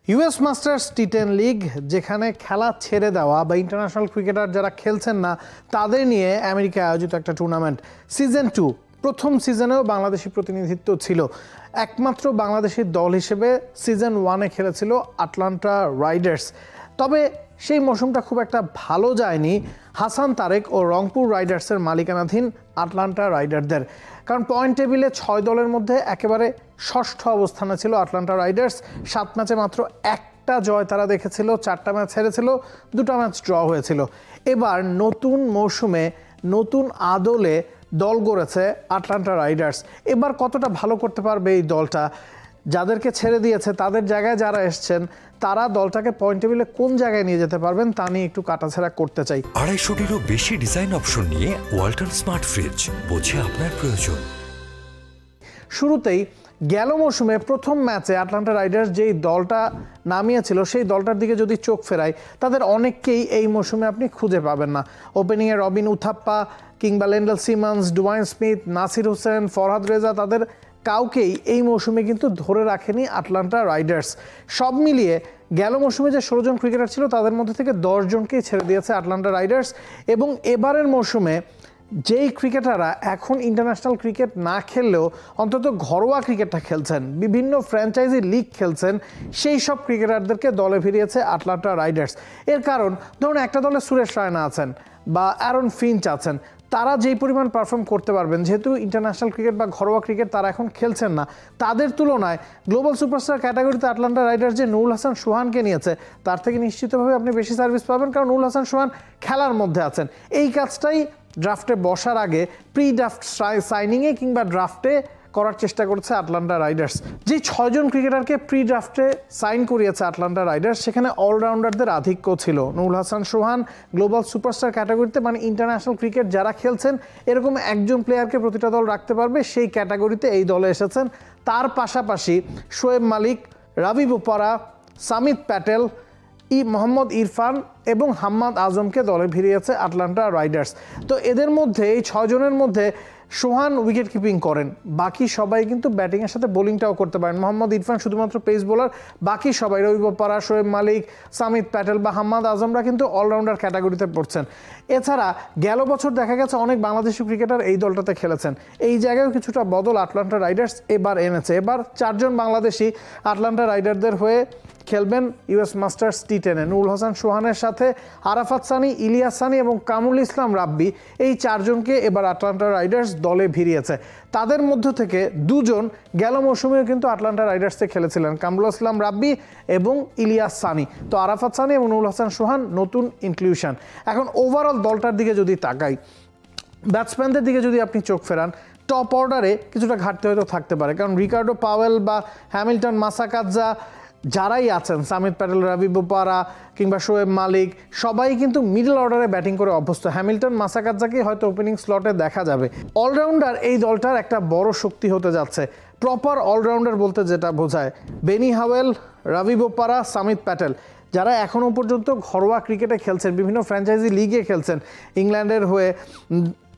US masters টি10 league যেখানে খেলা ছেড়ে দেওয়া বা ইন্টারন্যাশনাল ক্রিকেটার যারা খেলছেন না তাদের নিয়ে আমেরিকায় আয়োজিত একটা টুর্নামেন্ট সিজন 2 প্রথম সিজনেও বাংলাদেশি প্রতিনিধিত্ব ছিল। একমাত্র বাংলাদেশি দল হিসেবে সিজন 1-এ খেলেছিল আটলান্টা রাইডার্স। তবে সেই মৌসুমটা খুব একটা ভালো যায়নি হাসান তারেক ও রংপুর রাইডার্সের মালিকানাধীন আটলান্টা রাইডারদের, কারণ পয়েন্ট টেবিলে 6 দলের মধ্যে একেবারে ষষ্ঠ অবস্থানে ছিল আটলান্টা রাইডার্স। 7 ম্যাচে মাত্র একটা জয় তারা দেখেছিল, 4টা ম্যাচ হেরেছিল, 2টা ম্যাচ ড্র হয়েছিল। এবার নতুন মৌসুমে নতুন আদলে দল গড়েছে আটলান্টা রাইডার্স। এবার কতটা ভালো করতে পারবে এই দলটা, যাদেরকে ছেড়ে দিয়েছে তাদের জায়গায় যারা এসছেন তারা দলটাকে পয়েন্ট টেবিলে কোন জায়গায় নিয়ে যেতে পারবেন তা নিয়ে একটু কাটাছেড়া করতে চাই। 250-টিরও বেশি ডিজাইন অপশন নিয়ে ওয়ালটন স্মার্ট ফ্রিজ, বোঝে আপনার প্রয়োজন। শুরুতেই গেল মৌসুমে প্রথম ম্যাচে আটলান্টা রাইডার্স যেই দলটা নামিয়েছিল সেই দলটার দিকে যদি চোখ ফেরাই তাদের অনেককেই এই মৌসুমে আপনি খুঁজে পাবেন না। ওপেনিংয়ে রবিন উথাপ্পা কিংবা Lendl Simmons, Dwayne Smith, Nasir Hossain, Farhad Reza, তাদের কাউকেই এই মৌসুমে কিন্তু ধরে রাখেনি আটলান্টা রাইডার্স। সব মিলিয়ে গেল মৌসুমে যে 16 জন ক্রিকেটার ছিল তাদের মধ্যে থেকে 10 জনকেই ছেড়ে দিয়েছে আটলান্টা রাইডার্স। এবং এবারের মৌসুমে যেই ক্রিকেটাররা এখন ইন্টারন্যাশনাল ক্রিকেট না খেললেও অন্তত ঘরোয়া ক্রিকেটটা খেলছেন, বিভিন্ন ফ্র্যাঞ্চাইজি লিগ খেলছেন, সেই সব ক্রিকেটারদেরকে দলে ফিরিয়েছে আটলান্টা রাইডার্স। এর কারণ ধরুন একটা দলে সুরেশ রায়না আছেন বা অ্যারন ফিঞ্চ আছেন, তারা যেই পরিমাণ পারফর্ম করতে পারবেন, যেহেতু ইন্টারন্যাশনাল ক্রিকেট বা ঘরোয়া ক্রিকেট তারা এখন খেলছেন না, তাদের তুলনায় গ্লোবাল সুপারস্টার ক্যাটাগরিতে আটলান্টা রাইডার্স যে নুরুল হাসান সোহানকে নিয়েছে তার থেকে নিশ্চিতভাবে আপনি বেশি সার্ভিস পাবেন, কারণ নুরুল হাসান সোহান খেলার মধ্যে আছেন। এই কাজটাই ড্রাফটে বসার আগে প্রি ড্রাফট সাইনিংয়ে কিংবা ড্রাফটে করার চেষ্টা করছে আটলান্টা রাইডার্স। যে 6 জন ক্রিকেটারকে প্রি ড্রাফটে সাইন করিয়েছে আটলান্টা রাইডার্স সেখানে অলরাউন্ডারদের আধিক্য ছিল। নুরুল হাসান সোহান গ্লোবাল সুপারস্টার ক্যাটাগরিতে, মানে ইন্টারন্যাশনাল ক্রিকেট যারা খেলছেন এরকম একজন প্লেয়ারকে প্রতিটা দল রাখতে পারবে, সেই ক্যাটাগরিতে এই দলে এসেছেন। তার পাশাপাশি শোয়েব মালিক, রাবি বোপারা, সামিত প্যাটেল, মোহাম্মদ ইরফান এবং হাম্মাদ আজমকে দলে ভিড়িয়েছে আটলান্টা রাইডার্স। তো এদের মধ্যে এই 6 জনের মধ্যে সোহান উইকেট কিপিং করেন, বাকি সবাই কিন্তু ব্যাটিংয়ের সাথে বোলিংটাও করতে পারেন। মোহাম্মদ ইরফান শুধুমাত্র পেস বোলার, বাকি সবাই রবি বোপারা, শোয়েব মালিক, সামিত প্যাটেল বা হাম্মাদ আজমরা কিন্তু অলরাউন্ডার ক্যাটাগরিতে পড়ছেন। এছাড়া গেল বছর দেখা গেছে অনেক বাংলাদেশি ক্রিকেটার এই দলটাতে খেলেছেন, এই জায়গায়ও কিছুটা বদল আটলান্টা রাইডার্স এবার এনেছে। এবার 4 জন বাংলাদেশি আটলান্টা রাইডারদের হয়ে খেলবেন ইউএস মাস্টার্স টি10-এ। নুরুল হাসান সোহানের সাথে আরাফাত সানি, ইলিয়াস সানি এবং কামরুল ইসলাম রাব্বি, এই 4 জনকে এবার আটলান্টা রাইডার্স দলে ভিড়িয়েছে। তাদের মধ্য থেকে 2 জন গেল মৌসুমেও কিন্তু আটলান্টা রাইডার্সে খেলেছিলেন, কামরুল ইসলাম রাব্বি এবং ইলিয়াস সানি। তো আরাফাত সানি এবং নুরুল হাসান সোহান নতুন ইনক্লুশন। এখন ওভারঅল দলটার দিকে যদি তাকাই, ব্যাটসম্যানদের দিকে যদি আপনি চোখ ফেরান, টপ অর্ডারে কিছুটা ঘাটতি হয়তো থাকতে পারে, কারণ রিকার্ডো পাওয়েল বা হ্যামিল্টন মাসাকাদজা যারাই আছেন, সামিত প্যাটেল, রাবি বোপারা কিংবা শোয়েব মালিক, সবাই কিন্তু মিডল অর্ডারে ব্যাটিং করে অভ্যস্ত। হ্যামিল্টন মাসাকাদজাকে হয়তো ওপেনিং স্লটে দেখা যাবে। অলরাউন্ডার এই দলটার একটা বড় শক্তি হতে যাচ্ছে। প্রপার অলরাউন্ডার বলতে যেটা বোঝায় বেনি হাওয়েল, রাবি বোপারা, সামিত প্যাটেল, যারা এখনও পর্যন্ত ঘরোয়া ক্রিকেটে খেলছেন, বিভিন্ন ফ্র্যাঞ্চাইজি লিগে খেলছেন ইংল্যান্ডের হয়ে,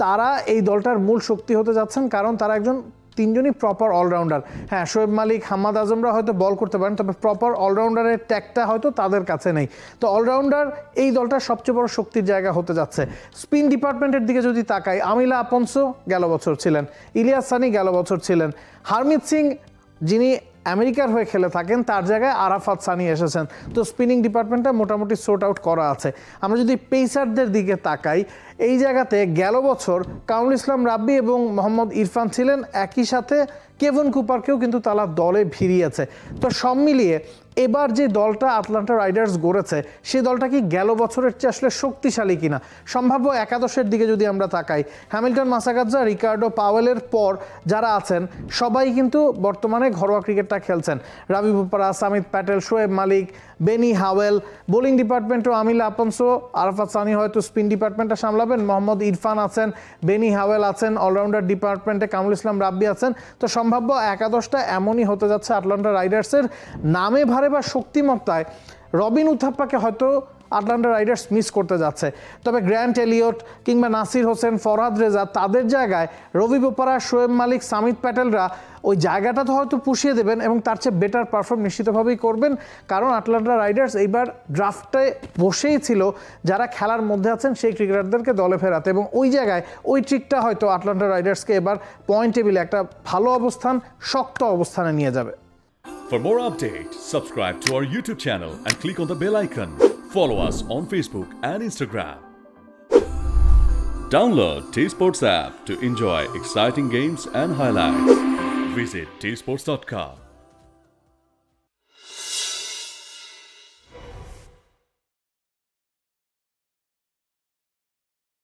তারা এই দলটার মূল শক্তি হতে যাচ্ছেন, কারণ তারা একজন 3 জনই প্রপার অলরাউন্ডার। হ্যাঁ, শোয়েব মালিক, হাম্মাদ আজমরা হয়তো বল করতে পারেন, তবে প্রপার অলরাউন্ডারের ট্যাগটা হয়তো তাদের কাছে নেই। তো অলরাউন্ডার এই দলটার সবচেয়ে বড় শক্তির জায়গা হতে যাচ্ছে। স্পিন ডিপার্টমেন্টের দিকে যদি তাকাই, আমিলা আপনসো গেল বছর ছিলেন, ইলিয়াস সানি গেল বছর ছিলেন, হারমিত সিং যিনি আমেরিকার হয়ে খেলে থাকেন তার জায়গায় আরাফাত সানি এসেছেন। তো স্পিনিং ডিপার্টমেন্টটা মোটামুটি সোর্ট আউট করা আছে। আমরা যদি পেসারদের দিকে তাকাই, এই জায়গাতে গেল বছর কামরুল ইসলাম রাব্বি এবং মোহাম্মদ ইরফান ছিলেন, একই সাথে কেভন কুপারকেও কিন্তু তারা দলে ভিড়িয়েছে। তো সব মিলিয়ে এবার যে দলটা আটলান্টা রাইডার্স গড়েছে সেই দলটা কি গেল বছরের চেয়ে আসলে শক্তিশালী কিনা? সম্ভাব্য একাদশের দিকে যদি আমরা তাকাই, হ্যামিল্টন মাসাকাদজা, রিকার্ডো পাওয়েলের পর যারা আছেন সবাই কিন্তু বর্তমানে ঘরোয়া ক্রিকেটটা খেলছেন। রাবি বোপারা, সামিত প্যাটেল, শোয়েব মালিক, বেনি হাওয়েল, বোলিং ডিপার্টমেন্টও আমিলা আপনসো, আরাফাত সানি হয়তো স্পিন ডিপার্টমেন্টটা সামলাবেন, মোহাম্মদ ইরফান আছেন, বেনি হাওয়েল আছেন, অলরাউন্ডার ডিপার্টমেন্টে কামরুল ইসলাম রাব্বি আছেন। তো সম্ভাব্য একাদশটা এমনই হতে যাচ্ছে আটলান্টা রাইডার্সের। নামে ভারে বা শক্তিমত্তায় রবিন উথাপ্পাকে হয়তো আটলান্টা রাইডার্স মিস করতে যাচ্ছে। তবে গ্র্যান্ট এলিয়ট কিংবা নাসির হোসেন, ফরহাদ রেজা, তাদের জায়গায় রবি বোপারা, শোয়েব মালিক, সামিত প্যাটেলরা ওই জায়গাটা তো হয়তো পুষিয়ে দেবেন এবং তার চেয়ে বেটার পারফর্ম নিশ্চিতভাবেই করবেন, কারণ আটলান্টা রাইডার্স এইবার ড্রাফটে বসেই ছিল যারা খেলার মধ্যে আছেন সেই ক্রিকেটারদেরকে দলে ফেরাতে, এবং ওই জায়গায় ওই ট্রিকটা হয়তো আটলান্টা রাইডার্সকে এবার পয়েন্ট টেবিলে একটা ভালো অবস্থান, শক্ত অবস্থানে নিয়ে যাবে। For more updates, subscribe to our YouTube channel and click on the bell icon. Follow us on Facebook and Instagram. Download T-Sports app to enjoy exciting games and highlights. Visit tsports.com.